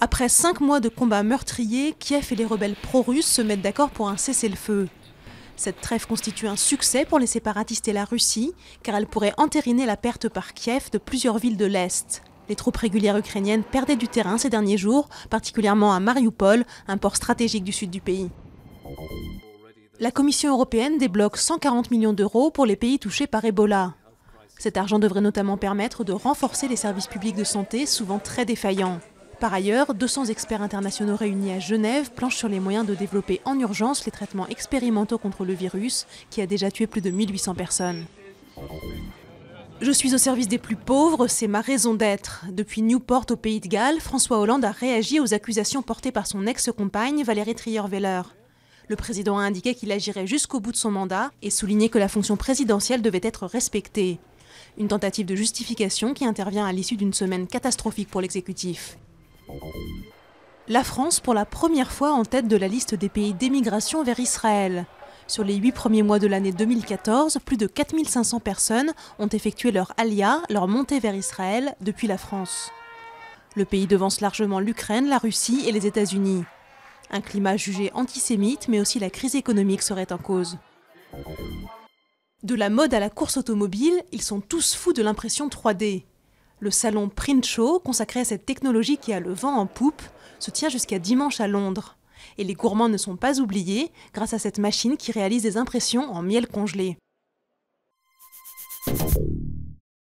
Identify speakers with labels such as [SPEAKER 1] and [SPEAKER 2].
[SPEAKER 1] Après 5 mois de combats meurtriers, Kiev et les rebelles pro-russes se mettent d'accord pour un cessez-le-feu. Cette trêve constitue un succès pour les séparatistes et la Russie, car elle pourrait entériner la perte par Kiev de plusieurs villes de l'Est. Les troupes régulières ukrainiennes perdaient du terrain ces derniers jours, particulièrement à Mariupol, un port stratégique du sud du pays. La Commission européenne débloque 140 millions d'euros pour les pays touchés par Ebola. Cet argent devrait notamment permettre de renforcer les services publics de santé, souvent très défaillants. Par ailleurs, 200 experts internationaux réunis à Genève planchent sur les moyens de développer en urgence les traitements expérimentaux contre le virus, qui a déjà tué plus de 1800 personnes. Je suis au service des plus pauvres, c'est ma raison d'être. Depuis Newport au Pays de Galles, François Hollande a réagi aux accusations portées par son ex-compagne Valérie Trierweiler. Le président a indiqué qu'il agirait jusqu'au bout de son mandat et souligné que la fonction présidentielle devait être respectée. Une tentative de justification qui intervient à l'issue d'une semaine catastrophique pour l'exécutif. La France, pour la première fois en tête de la liste des pays d'émigration vers Israël. Sur les 8 premiers mois de l'année 2014, plus de 4500 personnes ont effectué leur alia, leur montée vers Israël, depuis la France. Le pays devance largement l'Ukraine, la Russie et les États-Unis. Un climat jugé antisémite, mais aussi la crise économique serait en cause. De la mode à la course automobile, ils sont tous fous de l'impression 3D. Le salon Print Show, consacré à cette technologie qui a le vent en poupe, se tient jusqu'à dimanche à Londres. Et les gourmands ne sont pas oubliés grâce à cette machine qui réalise des impressions en miel congelé.